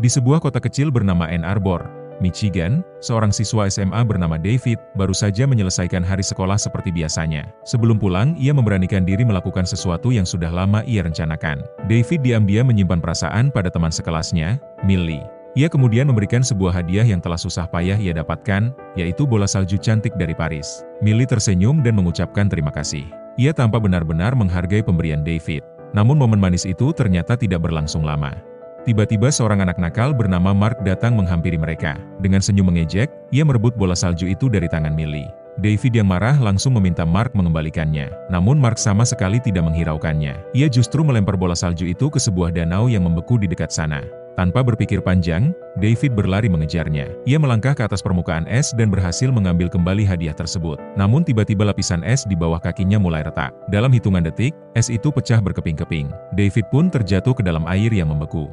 Di sebuah kota kecil bernama Ann Arbor, Michigan, seorang siswa SMA bernama David baru saja menyelesaikan hari sekolah seperti biasanya. Sebelum pulang, ia memberanikan diri melakukan sesuatu yang sudah lama ia rencanakan. David diam-diam menyimpan perasaan pada teman sekelasnya, Millie. Ia kemudian memberikan sebuah hadiah yang telah susah payah ia dapatkan, yaitu bola salju cantik dari Paris. Millie tersenyum dan mengucapkan terima kasih. Ia tampak benar-benar menghargai pemberian David. Namun momen manis itu ternyata tidak berlangsung lama. Tiba-tiba seorang anak nakal bernama Mark datang menghampiri mereka. Dengan senyum mengejek, ia merebut bola salju itu dari tangan Millie. David yang marah langsung meminta Mark mengembalikannya. Namun Mark sama sekali tidak menghiraukannya. Ia justru melempar bola salju itu ke sebuah danau yang membeku di dekat sana. Tanpa berpikir panjang, David berlari mengejarnya. Ia melangkah ke atas permukaan es dan berhasil mengambil kembali hadiah tersebut. Namun tiba-tiba lapisan es di bawah kakinya mulai retak. Dalam hitungan detik, es itu pecah berkeping-keping. David pun terjatuh ke dalam air yang membeku.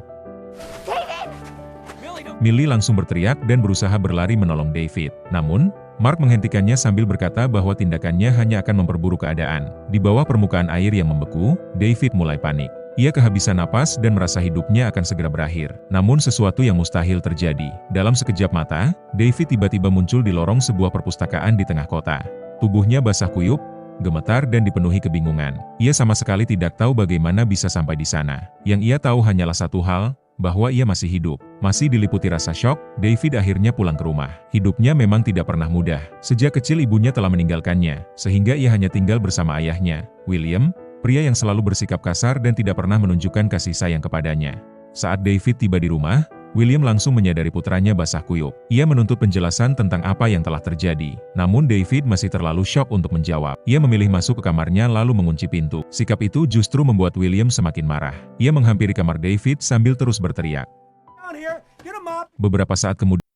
Millie langsung berteriak dan berusaha berlari menolong David. Namun, Mark menghentikannya sambil berkata bahwa tindakannya hanya akan memperburuk keadaan. Di bawah permukaan air yang membeku, David mulai panik. Ia kehabisan napas dan merasa hidupnya akan segera berakhir. Namun sesuatu yang mustahil terjadi. Dalam sekejap mata, David tiba-tiba muncul di lorong sebuah perpustakaan di tengah kota. Tubuhnya basah kuyup, gemetar dan dipenuhi kebingungan. Ia sama sekali tidak tahu bagaimana bisa sampai di sana. Yang ia tahu hanyalah satu hal, bahwa ia masih hidup. Masih diliputi rasa syok, David akhirnya pulang ke rumah. Hidupnya memang tidak pernah mudah. Sejak kecil ibunya telah meninggalkannya, sehingga ia hanya tinggal bersama ayahnya, William, pria yang selalu bersikap kasar dan tidak pernah menunjukkan kasih sayang kepadanya. Saat David tiba di rumah, William langsung menyadari putranya basah kuyup. Ia menuntut penjelasan tentang apa yang telah terjadi. Namun David masih terlalu syok untuk menjawab. Ia memilih masuk ke kamarnya lalu mengunci pintu. Sikap itu justru membuat William semakin marah. Ia menghampiri kamar David sambil terus berteriak. Beberapa saat kemudian,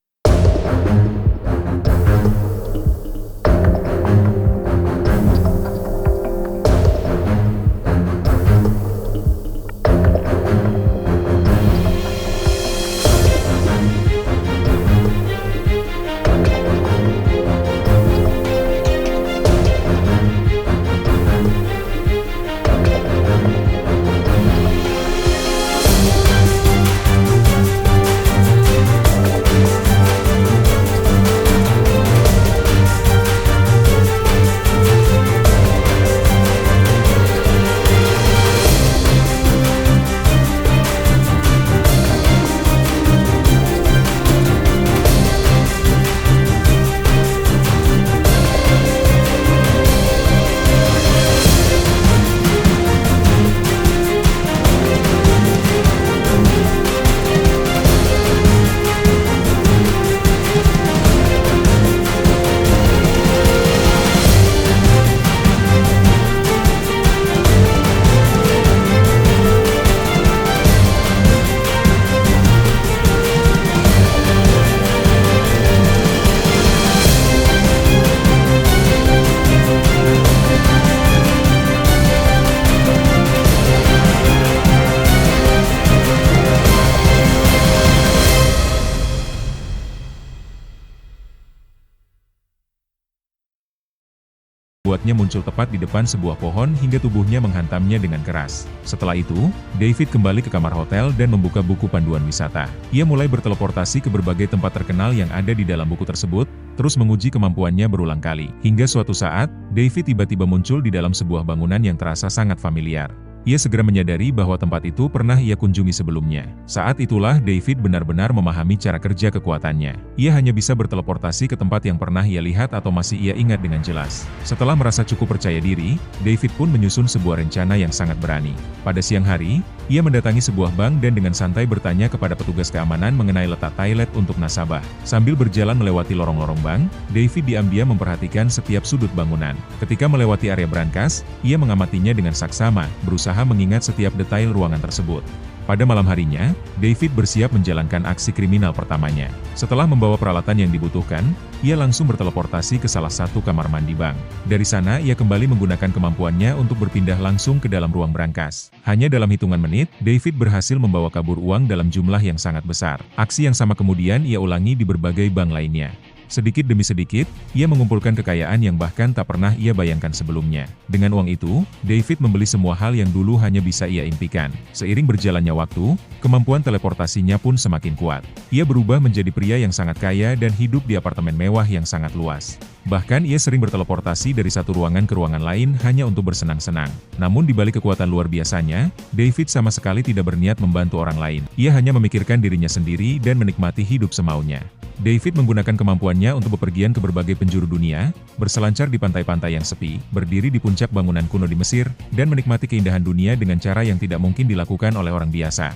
buatnya muncul tepat di depan sebuah pohon hingga tubuhnya menghantamnya dengan keras. Setelah itu, David kembali ke kamar hotel dan membuka buku panduan wisata. Ia mulai berteleportasi ke berbagai tempat terkenal yang ada di dalam buku tersebut, terus menguji kemampuannya berulang kali. Hingga suatu saat, David tiba-tiba muncul di dalam sebuah bangunan yang terasa sangat familiar. Ia segera menyadari bahwa tempat itu pernah ia kunjungi sebelumnya. Saat itulah David benar-benar memahami cara kerja kekuatannya. Ia hanya bisa berteleportasi ke tempat yang pernah ia lihat atau masih ia ingat dengan jelas. Setelah merasa cukup percaya diri, David pun menyusun sebuah rencana yang sangat berani. Pada siang hari, ia mendatangi sebuah bank dan dengan santai bertanya kepada petugas keamanan mengenai letak toilet untuk nasabah. Sambil berjalan melewati lorong-lorong bank, David diam-diam memperhatikan setiap sudut bangunan. Ketika melewati area brankas, ia mengamatinya dengan saksama, berusaha mengingat setiap detail ruangan tersebut. Pada malam harinya, David bersiap menjalankan aksi kriminal pertamanya. Setelah membawa peralatan yang dibutuhkan, ia langsung berteleportasi ke salah satu kamar mandi bank. Dari sana ia kembali menggunakan kemampuannya untuk berpindah langsung ke dalam ruang brankas. Hanya dalam hitungan menit, David berhasil membawa kabur uang dalam jumlah yang sangat besar. Aksi yang sama kemudian ia ulangi di berbagai bank lainnya. Sedikit demi sedikit, ia mengumpulkan kekayaan yang bahkan tak pernah ia bayangkan sebelumnya. Dengan uang itu, David membeli semua hal yang dulu hanya bisa ia impikan. Seiring berjalannya waktu, kemampuan teleportasinya pun semakin kuat. Ia berubah menjadi pria yang sangat kaya dan hidup di apartemen mewah yang sangat luas. Bahkan ia sering berteleportasi dari satu ruangan ke ruangan lain hanya untuk bersenang-senang. Namun di balik kekuatan luar biasanya, David sama sekali tidak berniat membantu orang lain. Ia hanya memikirkan dirinya sendiri dan menikmati hidup semaunya. David menggunakan kemampuannya untuk bepergian ke berbagai penjuru dunia, berselancar di pantai-pantai yang sepi, berdiri di puncak bangunan kuno di Mesir, dan menikmati keindahan dunia dengan cara yang tidak mungkin dilakukan oleh orang biasa.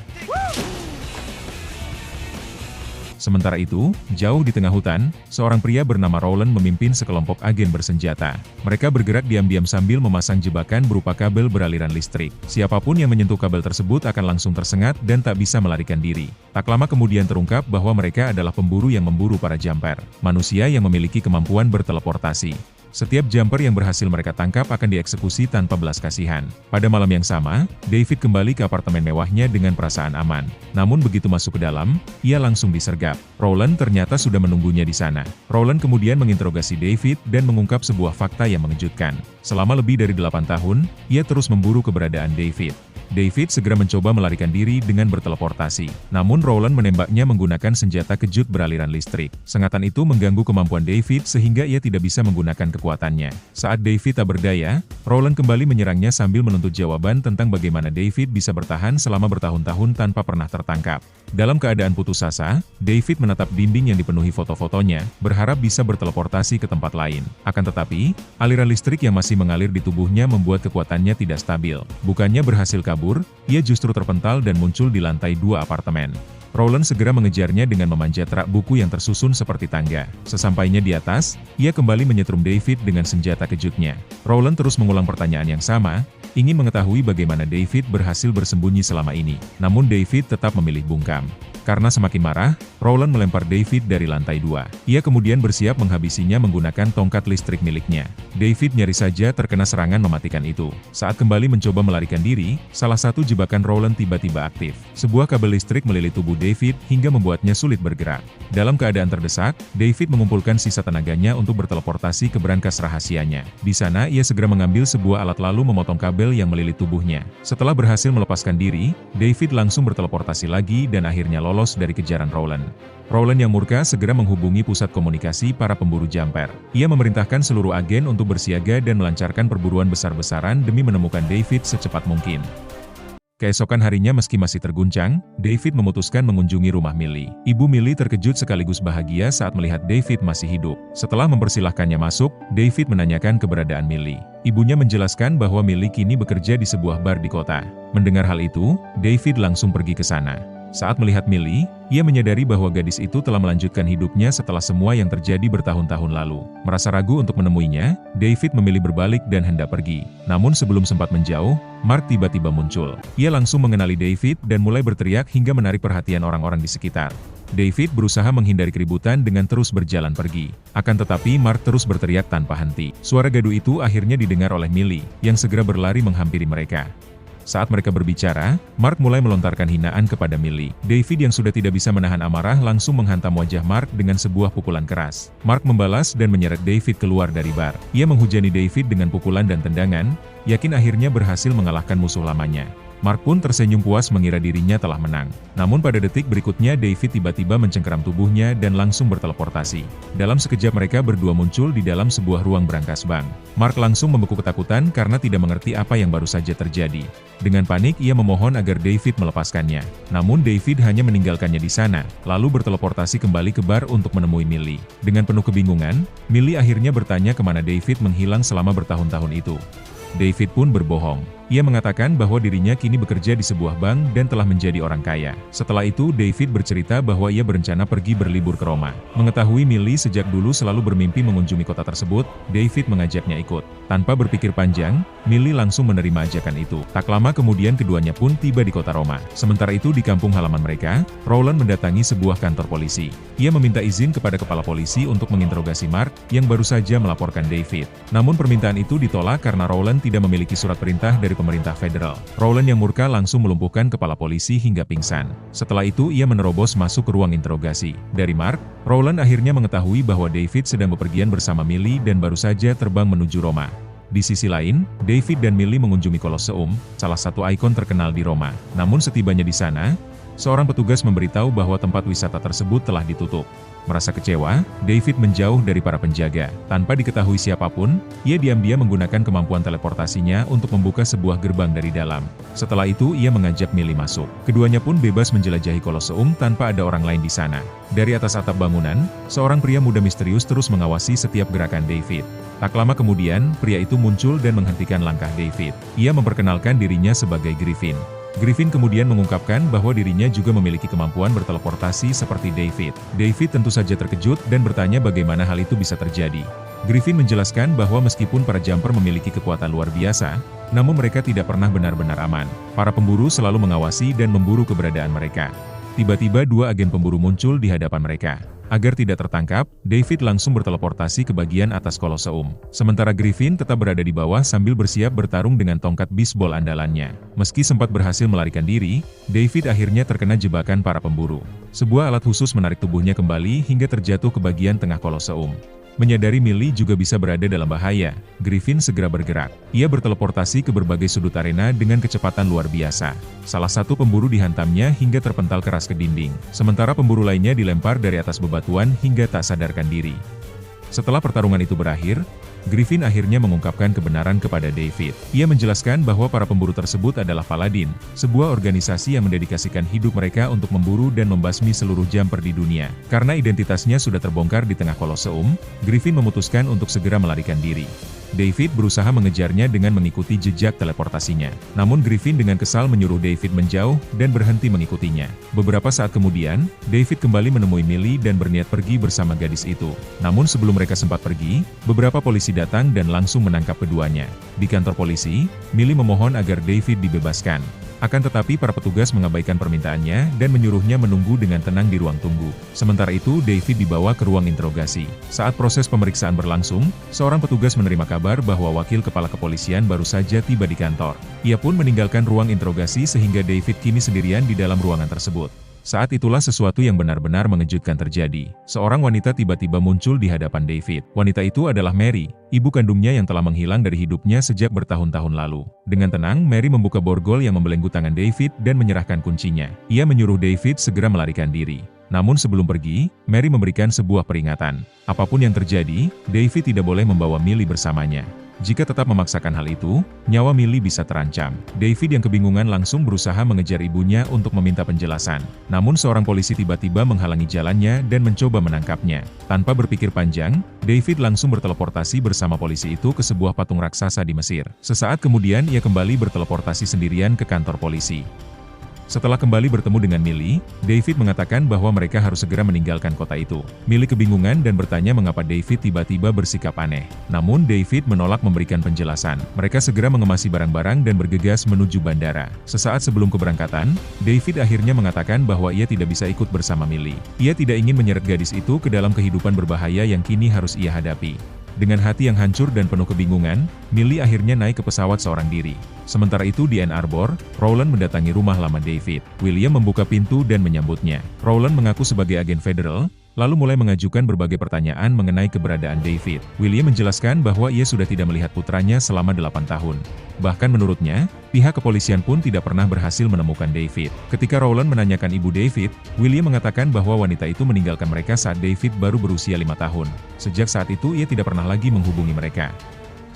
Sementara itu, jauh di tengah hutan, seorang pria bernama Roland memimpin sekelompok agen bersenjata. Mereka bergerak diam-diam sambil memasang jebakan berupa kabel beraliran listrik. Siapapun yang menyentuh kabel tersebut akan langsung tersengat dan tak bisa melarikan diri. Tak lama kemudian terungkap bahwa mereka adalah pemburu yang memburu para jumper, manusia yang memiliki kemampuan berteleportasi. Setiap jumper yang berhasil mereka tangkap akan dieksekusi tanpa belas kasihan. Pada malam yang sama, David kembali ke apartemen mewahnya dengan perasaan aman. Namun begitu masuk ke dalam, ia langsung disergap. Roland ternyata sudah menunggunya di sana. Roland kemudian menginterogasi David dan mengungkap sebuah fakta yang mengejutkan. Selama lebih dari 8 tahun, ia terus memburu keberadaan David. David segera mencoba melarikan diri dengan berteleportasi. Namun Roland menembaknya menggunakan senjata kejut beraliran listrik. Sengatan itu mengganggu kemampuan David sehingga ia tidak bisa menggunakan kekuatannya. Saat David tak berdaya, Roland kembali menyerangnya sambil menuntut jawaban tentang bagaimana David bisa bertahan selama bertahun-tahun tanpa pernah tertangkap. Dalam keadaan putus asa, David menatap dinding yang dipenuhi foto-fotonya, berharap bisa berteleportasi ke tempat lain. Akan tetapi, aliran listrik yang masih mengalir di tubuhnya membuat kekuatannya tidak stabil. Bukannya berhasil kabur, ia justru terpental dan muncul di lantai 2 apartemen. Roland segera mengejarnya dengan memanjat rak buku yang tersusun seperti tangga. Sesampainya di atas, ia kembali menyetrum David dengan senjata kejutnya. Roland terus mengulang pertanyaan yang sama, ingin mengetahui bagaimana David berhasil bersembunyi selama ini. Namun David tetap memilih bungkam. Karena semakin marah, Roland melempar David dari lantai 2. Ia kemudian bersiap menghabisinya menggunakan tongkat listrik miliknya. David nyaris saja terkena serangan mematikan itu. Saat kembali mencoba melarikan diri, salah satu jebakan Roland tiba-tiba aktif. Sebuah kabel listrik melilit tubuh David hingga membuatnya sulit bergerak. Dalam keadaan terdesak, David mengumpulkan sisa tenaganya untuk berteleportasi ke brankas rahasianya. Di sana ia segera mengambil sebuah alat lalu memotong kabel yang melilit tubuhnya. Setelah berhasil melepaskan diri, David langsung berteleportasi lagi dan akhirnya lolos dari kejaran Roland. Roland yang murka segera menghubungi pusat komunikasi para pemburu jumper. Ia memerintahkan seluruh agen untuk bersiaga dan melancarkan perburuan besar-besaran demi menemukan David secepat mungkin. Keesokan harinya meski masih terguncang, David memutuskan mengunjungi rumah Millie. Ibu Millie terkejut sekaligus bahagia saat melihat David masih hidup. Setelah mempersilahkannya masuk, David menanyakan keberadaan Millie. Ibunya menjelaskan bahwa Millie kini bekerja di sebuah bar di kota. Mendengar hal itu, David langsung pergi ke sana. Saat melihat Millie, ia menyadari bahwa gadis itu telah melanjutkan hidupnya setelah semua yang terjadi bertahun-tahun lalu. Merasa ragu untuk menemuinya, David memilih berbalik dan hendak pergi. Namun sebelum sempat menjauh, Mark tiba-tiba muncul. Ia langsung mengenali David dan mulai berteriak hingga menarik perhatian orang-orang di sekitar. David berusaha menghindari keributan dengan terus berjalan pergi. Akan tetapi Mark terus berteriak tanpa henti. Suara gaduh itu akhirnya didengar oleh Millie, yang segera berlari menghampiri mereka. Saat mereka berbicara, Mark mulai melontarkan hinaan kepada Millie. David yang sudah tidak bisa menahan amarah langsung menghantam wajah Mark dengan sebuah pukulan keras. Mark membalas dan menyeret David keluar dari bar. Ia menghujani David dengan pukulan dan tendangan, yakin akhirnya berhasil mengalahkan musuh lamanya. Mark pun tersenyum puas mengira dirinya telah menang. Namun pada detik berikutnya David tiba-tiba mencengkeram tubuhnya dan langsung berteleportasi. Dalam sekejap mereka berdua muncul di dalam sebuah ruang brankas bank. Mark langsung membeku ketakutan karena tidak mengerti apa yang baru saja terjadi. Dengan panik ia memohon agar David melepaskannya. Namun David hanya meninggalkannya di sana, lalu berteleportasi kembali ke bar untuk menemui Millie. Dengan penuh kebingungan, Millie akhirnya bertanya kemana David menghilang selama bertahun-tahun itu. David pun berbohong. Ia mengatakan bahwa dirinya kini bekerja di sebuah bank dan telah menjadi orang kaya. Setelah itu David bercerita bahwa ia berencana pergi berlibur ke Roma. Mengetahui Millie sejak dulu selalu bermimpi mengunjungi kota tersebut, David mengajaknya ikut. Tanpa berpikir panjang, Millie langsung menerima ajakan itu. Tak lama kemudian keduanya pun tiba di kota Roma. Sementara itu di kampung halaman mereka, Roland mendatangi sebuah kantor polisi. Ia meminta izin kepada kepala polisi untuk menginterogasi Mark, yang baru saja melaporkan David. Namun permintaan itu ditolak karena Roland tidak memiliki surat perintah dari pemerintah federal. Rowland yang murka langsung melumpuhkan kepala polisi hingga pingsan. Setelah itu ia menerobos masuk ke ruang interogasi. Dari Mark, Rowland akhirnya mengetahui bahwa David sedang bepergian bersama Millie dan baru saja terbang menuju Roma. Di sisi lain, David dan Millie mengunjungi Colosseum, salah satu ikon terkenal di Roma. Namun setibanya di sana, seorang petugas memberitahu bahwa tempat wisata tersebut telah ditutup. Merasa kecewa, David menjauh dari para penjaga. Tanpa diketahui siapapun, ia diam-diam menggunakan kemampuan teleportasinya untuk membuka sebuah gerbang dari dalam. Setelah itu ia mengajak Millie masuk. Keduanya pun bebas menjelajahi Colosseum tanpa ada orang lain di sana. Dari atas atap bangunan, seorang pria muda misterius terus mengawasi setiap gerakan David. Tak lama kemudian, pria itu muncul dan menghentikan langkah David. Ia memperkenalkan dirinya sebagai Griffin. Griffin kemudian mengungkapkan bahwa dirinya juga memiliki kemampuan berteleportasi seperti David. David tentu saja terkejut dan bertanya bagaimana hal itu bisa terjadi. Griffin menjelaskan bahwa meskipun para jumper memiliki kekuatan luar biasa, namun mereka tidak pernah benar-benar aman. Para pemburu selalu mengawasi dan memburu keberadaan mereka. Tiba-tiba dua agen pemburu muncul di hadapan mereka. Agar tidak tertangkap, David langsung berteleportasi ke bagian atas Colosseum. Sementara Griffin tetap berada di bawah sambil bersiap bertarung dengan tongkat bisbol andalannya. Meski sempat berhasil melarikan diri, David akhirnya terkena jebakan para pemburu. Sebuah alat khusus menarik tubuhnya kembali hingga terjatuh ke bagian tengah Colosseum. Menyadari Millie juga bisa berada dalam bahaya, Griffin segera bergerak. Ia berteleportasi ke berbagai sudut arena dengan kecepatan luar biasa. Salah satu pemburu dihantamnya hingga terpental keras ke dinding. Sementara pemburu lainnya dilempar dari atas bebatuan hingga tak sadarkan diri. Setelah pertarungan itu berakhir, Griffin akhirnya mengungkapkan kebenaran kepada David. Ia menjelaskan bahwa para pemburu tersebut adalah Paladin, sebuah organisasi yang mendedikasikan hidup mereka untuk memburu dan membasmi seluruh jumper di dunia. Karena identitasnya sudah terbongkar di tengah Colosseum, Griffin memutuskan untuk segera melarikan diri. David berusaha mengejarnya dengan mengikuti jejak teleportasinya. Namun Griffin dengan kesal menyuruh David menjauh dan berhenti mengikutinya. Beberapa saat kemudian, David kembali menemui Millie dan berniat pergi bersama gadis itu. Namun sebelum mereka sempat pergi, beberapa polisi datang dan langsung menangkap keduanya. Di kantor polisi, Millie memohon agar David dibebaskan. Akan tetapi para petugas mengabaikan permintaannya dan menyuruhnya menunggu dengan tenang di ruang tunggu. Sementara itu David dibawa ke ruang interogasi. Saat proses pemeriksaan berlangsung, seorang petugas menerima kabar bahwa wakil kepala kepolisian baru saja tiba di kantor. Ia pun meninggalkan ruang interogasi sehingga David kini sendirian di dalam ruangan tersebut. Saat itulah sesuatu yang benar-benar mengejutkan terjadi. Seorang wanita tiba-tiba muncul di hadapan David. Wanita itu adalah Mary, ibu kandungnya yang telah menghilang dari hidupnya sejak bertahun-tahun lalu. Dengan tenang, Mary membuka borgol yang membelenggu tangan David dan menyerahkan kuncinya. Ia menyuruh David segera melarikan diri. Namun sebelum pergi, Mary memberikan sebuah peringatan. Apapun yang terjadi, David tidak boleh membawa Millie bersamanya. Jika tetap memaksakan hal itu, nyawa Millie bisa terancam. David yang kebingungan langsung berusaha mengejar ibunya untuk meminta penjelasan. Namun seorang polisi tiba-tiba menghalangi jalannya dan mencoba menangkapnya. Tanpa berpikir panjang, David langsung berteleportasi bersama polisi itu ke sebuah patung raksasa di Mesir. Sesaat kemudian ia kembali berteleportasi sendirian ke kantor polisi. Setelah kembali bertemu dengan Millie, David mengatakan bahwa mereka harus segera meninggalkan kota itu. Millie kebingungan dan bertanya mengapa David tiba-tiba bersikap aneh. Namun David menolak memberikan penjelasan. Mereka segera mengemasi barang-barang dan bergegas menuju bandara. Sesaat sebelum keberangkatan, David akhirnya mengatakan bahwa ia tidak bisa ikut bersama Millie. Ia tidak ingin menyeret gadis itu ke dalam kehidupan berbahaya yang kini harus ia hadapi. Dengan hati yang hancur dan penuh kebingungan, Millie akhirnya naik ke pesawat seorang diri. Sementara itu di Ann Arbor, Rowland mendatangi rumah lama David. William membuka pintu dan menyambutnya. Rowland mengaku sebagai agen federal, lalu mulai mengajukan berbagai pertanyaan mengenai keberadaan David. William menjelaskan bahwa ia sudah tidak melihat putranya selama 8 tahun. Bahkan menurutnya, pihak kepolisian pun tidak pernah berhasil menemukan David. Ketika Rowland menanyakan ibu David, William mengatakan bahwa wanita itu meninggalkan mereka saat David baru berusia 5 tahun. Sejak saat itu ia tidak pernah lagi menghubungi mereka.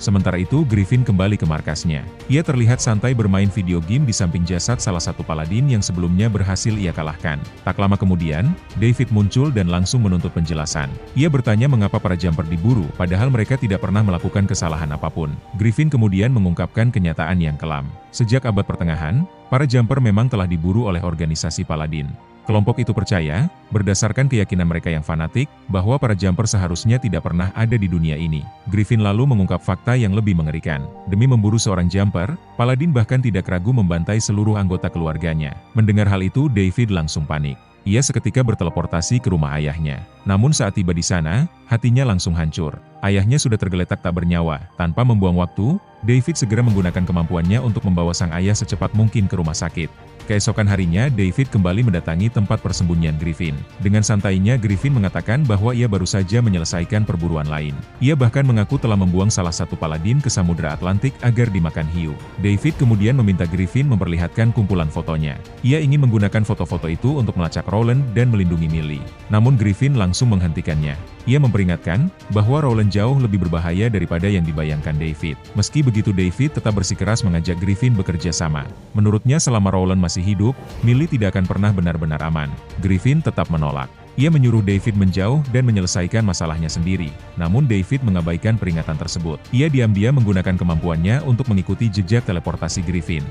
Sementara itu Griffin kembali ke markasnya. Ia terlihat santai bermain video game di samping jasad salah satu paladin yang sebelumnya berhasil ia kalahkan. Tak lama kemudian, David muncul dan langsung menuntut penjelasan. Ia bertanya mengapa para jumper diburu, padahal mereka tidak pernah melakukan kesalahan apapun. Griffin kemudian mengungkapkan kenyataan yang kelam. Sejak abad pertengahan, para jumper memang telah diburu oleh organisasi paladin. Kelompok itu percaya, berdasarkan keyakinan mereka yang fanatik, bahwa para jumper seharusnya tidak pernah ada di dunia ini. Griffin lalu mengungkap fakta yang lebih mengerikan. Demi memburu seorang jumper, Paladin bahkan tidak ragu membantai seluruh anggota keluarganya. Mendengar hal itu, David langsung panik. Ia seketika berteleportasi ke rumah ayahnya. Namun saat tiba di sana, hatinya langsung hancur. Ayahnya sudah tergeletak tak bernyawa. Tanpa membuang waktu, David segera menggunakan kemampuannya untuk membawa sang ayah secepat mungkin ke rumah sakit. Keesokan harinya, David kembali mendatangi tempat persembunyian Griffin. Dengan santainya, Griffin mengatakan bahwa ia baru saja menyelesaikan perburuan lain. Ia bahkan mengaku telah membuang salah satu paladin ke Samudra Atlantik agar dimakan hiu. David kemudian meminta Griffin memperlihatkan kumpulan fotonya. Ia ingin menggunakan foto-foto itu untuk melacak Rowland dan melindungi Millie. Namun Griffin langsung menghentikannya. Ia memperingatkan bahwa Rowland jauh lebih berbahaya daripada yang dibayangkan David. Meski begitu, David tetap bersikeras mengajak Griffin bekerja sama. Menurutnya selama Rowland masih hidup, Millie tidak akan pernah benar-benar aman. Griffin tetap menolak. Ia menyuruh David menjauh dan menyelesaikan masalahnya sendiri. Namun David mengabaikan peringatan tersebut. Ia diam-diam menggunakan kemampuannya untuk mengikuti jejak teleportasi Griffin.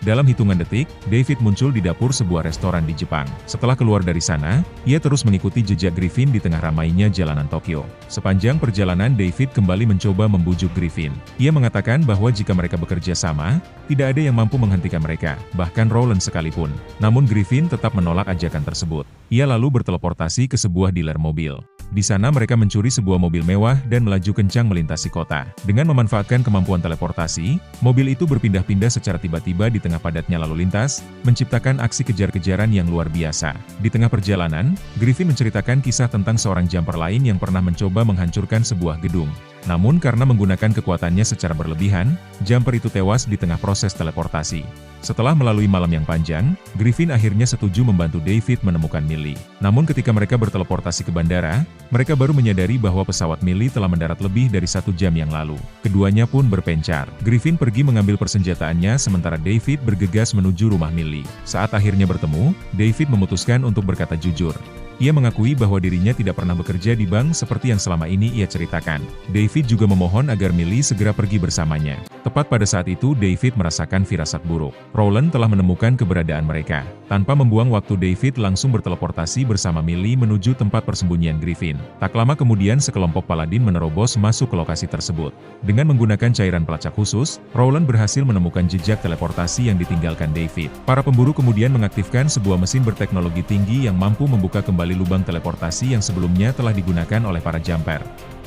Dalam hitungan detik, David muncul di dapur sebuah restoran di Jepang. Setelah keluar dari sana, ia terus mengikuti jejak Griffin di tengah ramainya jalanan Tokyo. Sepanjang perjalanan, David kembali mencoba membujuk Griffin. Ia mengatakan bahwa jika mereka bekerja sama, tidak ada yang mampu menghentikan mereka, bahkan Rowland sekalipun. Namun Griffin tetap menolak ajakan tersebut. Ia lalu berteleportasi ke sebuah dealer mobil. Di sana mereka mencuri sebuah mobil mewah dan melaju kencang melintasi kota. Dengan memanfaatkan kemampuan teleportasi, mobil itu berpindah-pindah secara tiba-tiba di tengah padatnya lalu lintas, menciptakan aksi kejar-kejaran yang luar biasa. Di tengah perjalanan, Griffin menceritakan kisah tentang seorang jumper lain yang pernah mencoba menghancurkan sebuah gedung. Namun karena menggunakan kekuatannya secara berlebihan, jumper itu tewas di tengah proses teleportasi. Setelah melalui malam yang panjang, Griffin akhirnya setuju membantu David menemukan Millie. Namun ketika mereka berteleportasi ke bandara, mereka baru menyadari bahwa pesawat Millie telah mendarat lebih dari 1 jam yang lalu. Keduanya pun berpencar. Griffin pergi mengambil persenjataannya sementara David bergegas menuju rumah Millie. Saat akhirnya bertemu, David memutuskan untuk berkata jujur. Ia mengakui bahwa dirinya tidak pernah bekerja di bank seperti yang selama ini ia ceritakan. David juga memohon agar Millie segera pergi bersamanya. Tepat pada saat itu David merasakan firasat buruk. Rowland telah menemukan keberadaan mereka. Tanpa membuang waktu, David langsung berteleportasi bersama Millie menuju tempat persembunyian Griffin. Tak lama kemudian sekelompok paladin menerobos masuk ke lokasi tersebut. Dengan menggunakan cairan pelacak khusus, Rowland berhasil menemukan jejak teleportasi yang ditinggalkan David. Para pemburu kemudian mengaktifkan sebuah mesin berteknologi tinggi yang mampu membuka kembali lubang teleportasi yang sebelumnya telah digunakan oleh para jumper.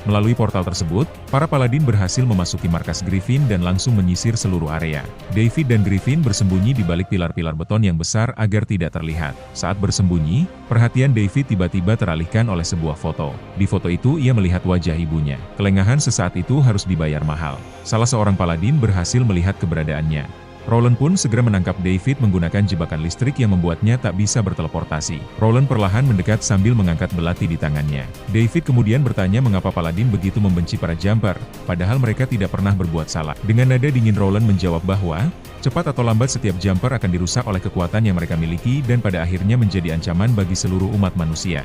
Melalui portal tersebut, para paladin berhasil memasuki markas Griffin dan langsung menyisir seluruh area. David dan Griffin bersembunyi di balik pilar-pilar beton yang besar agar tidak terlihat. Saat bersembunyi, perhatian David tiba-tiba teralihkan oleh sebuah foto. Di foto itu ia melihat wajah ibunya. Kelengahan sesaat itu harus dibayar mahal. Salah seorang paladin berhasil melihat keberadaannya. Rowland pun segera menangkap David menggunakan jebakan listrik yang membuatnya tak bisa berteleportasi. Rowland perlahan mendekat sambil mengangkat belati di tangannya. David kemudian bertanya mengapa paladin begitu membenci para jumper, padahal mereka tidak pernah berbuat salah. Dengan nada dingin Rowland menjawab bahwa, cepat atau lambat setiap jumper akan dirusak oleh kekuatan yang mereka miliki dan pada akhirnya menjadi ancaman bagi seluruh umat manusia.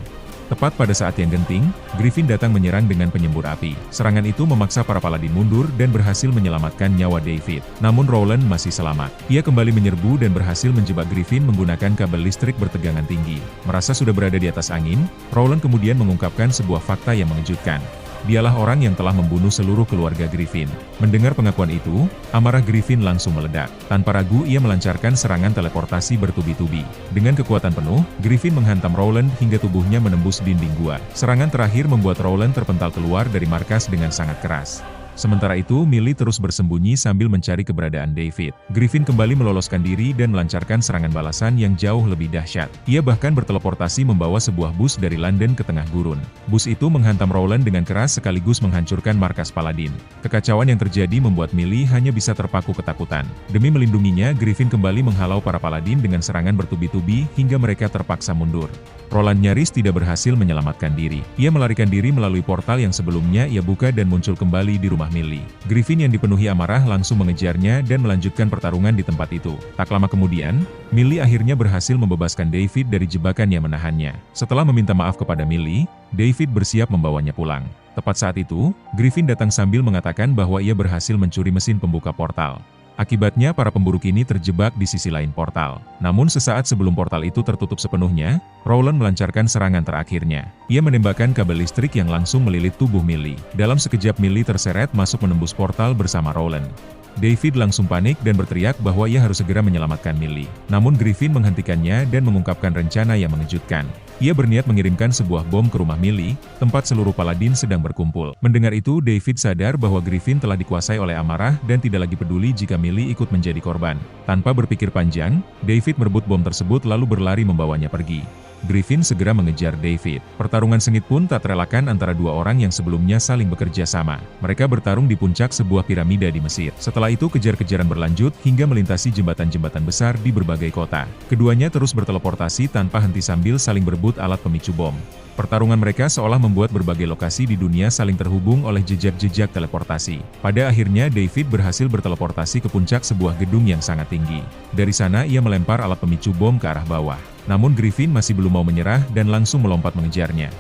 Tepat pada saat yang genting, Griffin datang menyerang dengan penyembur api. Serangan itu memaksa para paladin mundur dan berhasil menyelamatkan nyawa David. Namun Rowland masih selamat. Ia kembali menyerbu dan berhasil menjebak Griffin menggunakan kabel listrik bertegangan tinggi. Merasa sudah berada di atas angin, Rowland kemudian mengungkapkan sebuah fakta yang mengejutkan. Dialah orang yang telah membunuh seluruh keluarga Griffin. Mendengar pengakuan itu, amarah Griffin langsung meledak. Tanpa ragu ia melancarkan serangan teleportasi bertubi-tubi. Dengan kekuatan penuh, Griffin menghantam Rowland hingga tubuhnya menembus dinding gua. Serangan terakhir membuat Rowland terpental keluar dari markas dengan sangat keras. Sementara itu, Millie terus bersembunyi sambil mencari keberadaan David. Griffin kembali meloloskan diri dan melancarkan serangan balasan yang jauh lebih dahsyat. Ia bahkan berteleportasi membawa sebuah bus dari London ke tengah gurun. Bus itu menghantam Rowland dengan keras sekaligus menghancurkan markas Paladin. Kekacauan yang terjadi membuat Millie hanya bisa terpaku ketakutan. Demi melindunginya, Griffin kembali menghalau para Paladin dengan serangan bertubi-tubi hingga mereka terpaksa mundur. Rowland nyaris tidak berhasil menyelamatkan diri. Ia melarikan diri melalui portal yang sebelumnya ia buka dan muncul kembali di rumah Millie. Griffin yang dipenuhi amarah langsung mengejarnya dan melanjutkan pertarungan di tempat itu. Tak lama kemudian, Millie akhirnya berhasil membebaskan David dari jebakan yang menahannya. Setelah meminta maaf kepada Millie, David bersiap membawanya pulang. Tepat saat itu, Griffin datang sambil mengatakan bahwa ia berhasil mencuri mesin pembuka portal. Akibatnya para pemburu kini terjebak di sisi lain portal. Namun sesaat sebelum portal itu tertutup sepenuhnya, Rowland melancarkan serangan terakhirnya. Ia menembakkan kabel listrik yang langsung melilit tubuh Millie. Dalam sekejap Millie terseret masuk menembus portal bersama Rowland. David langsung panik dan berteriak bahwa ia harus segera menyelamatkan Millie. Namun Griffin menghentikannya dan mengungkapkan rencana yang mengejutkan. Ia berniat mengirimkan sebuah bom ke rumah Millie, tempat seluruh Paladin sedang berkumpul. Mendengar itu, David sadar bahwa Griffin telah dikuasai oleh amarah dan tidak lagi peduli jika Millie ikut menjadi korban. Tanpa berpikir panjang, David merebut bom tersebut lalu berlari membawanya pergi. Griffin segera mengejar David. Pertarungan sengit pun tak terelakkan antara dua orang yang sebelumnya saling bekerja sama. Mereka bertarung di puncak sebuah piramida di Mesir. Setelah itu kejar-kejaran berlanjut hingga melintasi jembatan-jembatan besar di berbagai kota. Keduanya terus berteleportasi tanpa henti sambil saling berebut alat pemicu bom. Pertarungan mereka seolah membuat berbagai lokasi di dunia saling terhubung oleh jejak-jejak teleportasi. Pada akhirnya David berhasil berteleportasi ke puncak sebuah gedung yang sangat tinggi. Dari sana ia melempar alat pemicu bom ke arah bawah. Namun Griffin masih belum mau menyerah dan langsung melompat mengejarnya.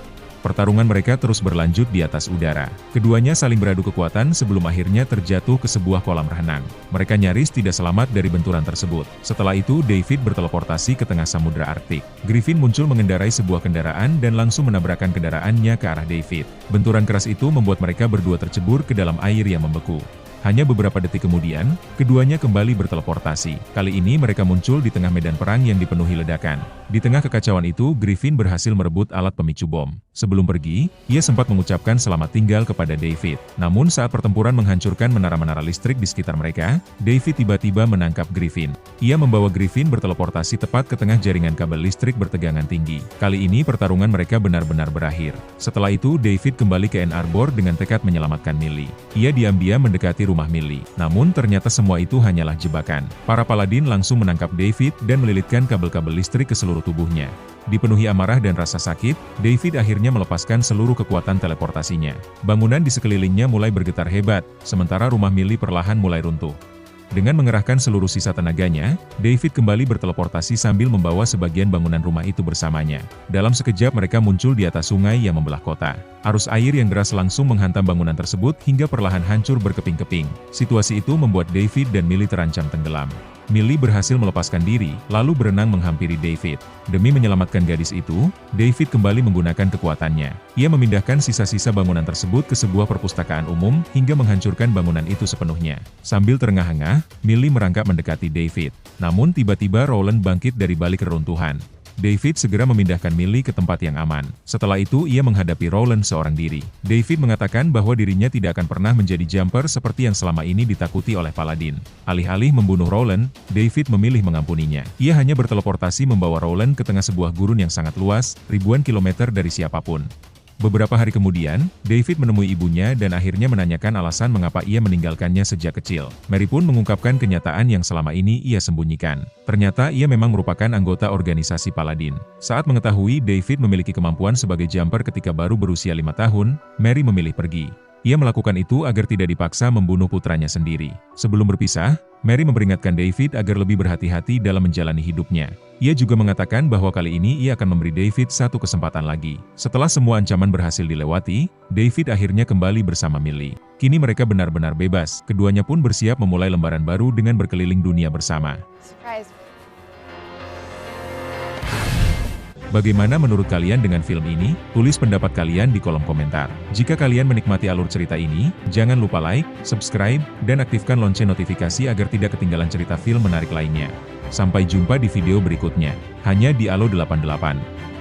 Pertarungan mereka terus berlanjut di atas udara. Keduanya saling beradu kekuatan sebelum akhirnya terjatuh ke sebuah kolam renang. Mereka nyaris tidak selamat dari benturan tersebut. Setelah itu, David berteleportasi ke tengah samudra Arktik. Griffin muncul mengendarai sebuah kendaraan dan langsung menabrakkan kendaraannya ke arah David. Benturan keras itu membuat mereka berdua tercebur ke dalam air yang membeku. Hanya beberapa detik kemudian, keduanya kembali berteleportasi. Kali ini mereka muncul di tengah medan perang yang dipenuhi ledakan. Di tengah kekacauan itu, Griffin berhasil merebut alat pemicu bom. Sebelum pergi, ia sempat mengucapkan selamat tinggal kepada David. Namun saat pertempuran menghancurkan menara-menara listrik di sekitar mereka, David tiba-tiba menangkap Griffin. Ia membawa Griffin berteleportasi tepat ke tengah jaringan kabel listrik bertegangan tinggi. Kali ini pertarungan mereka benar-benar berakhir. Setelah itu, David kembali ke Ann Arbor dengan tekad menyelamatkan Millie. Ia diam-diam mendekati rumah Millie. Namun ternyata semua itu hanyalah jebakan. Para Paladin langsung menangkap David dan melilitkan kabel-kabel listrik ke seluruh tubuhnya. Dipenuhi amarah dan rasa sakit, David akhirnya melepaskan seluruh kekuatan teleportasinya. Bangunan di sekelilingnya mulai bergetar hebat, sementara rumah Millie perlahan mulai runtuh. Dengan mengerahkan seluruh sisa tenaganya, David kembali berteleportasi sambil membawa sebagian bangunan rumah itu bersamanya. Dalam sekejap mereka muncul di atas sungai yang membelah kota. Arus air yang deras langsung menghantam bangunan tersebut hingga perlahan hancur berkeping-keping. Situasi itu membuat David dan Millie terancam tenggelam. Millie berhasil melepaskan diri, lalu berenang menghampiri David. Demi menyelamatkan gadis itu, David kembali menggunakan kekuatannya. Ia memindahkan sisa-sisa bangunan tersebut ke sebuah perpustakaan umum, hingga menghancurkan bangunan itu sepenuhnya. Sambil terengah-engah, Millie merangkak mendekati David. Namun tiba-tiba Rowland bangkit dari balik reruntuhan. David segera memindahkan Millie ke tempat yang aman. Setelah itu ia menghadapi Rowland seorang diri. David mengatakan bahwa dirinya tidak akan pernah menjadi jumper seperti yang selama ini ditakuti oleh Paladin. Alih-alih membunuh Rowland, David memilih mengampuninya. Ia hanya berteleportasi membawa Rowland ke tengah sebuah gurun yang sangat luas, ribuan kilometer dari siapapun. Beberapa hari kemudian, David menemui ibunya dan akhirnya menanyakan alasan mengapa ia meninggalkannya sejak kecil. Mary pun mengungkapkan kenyataan yang selama ini ia sembunyikan. Ternyata ia memang merupakan anggota organisasi Paladin. Saat mengetahui David memiliki kemampuan sebagai jumper ketika baru berusia 5 tahun, Mary memilih pergi. Ia melakukan itu agar tidak dipaksa membunuh putranya sendiri. Sebelum berpisah, Mary memperingatkan David agar lebih berhati-hati dalam menjalani hidupnya. Ia juga mengatakan bahwa kali ini ia akan memberi David satu kesempatan lagi. Setelah semua ancaman berhasil dilewati, David akhirnya kembali bersama Millie. Kini mereka benar-benar bebas. Keduanya pun bersiap memulai lembaran baru dengan berkeliling dunia bersama. Bagaimana menurut kalian dengan film ini? Tulis pendapat kalian di kolom komentar. Jika kalian menikmati alur cerita ini, jangan lupa like, subscribe, dan aktifkan lonceng notifikasi agar tidak ketinggalan cerita film menarik lainnya. Sampai jumpa di video berikutnya, hanya di Alo 88.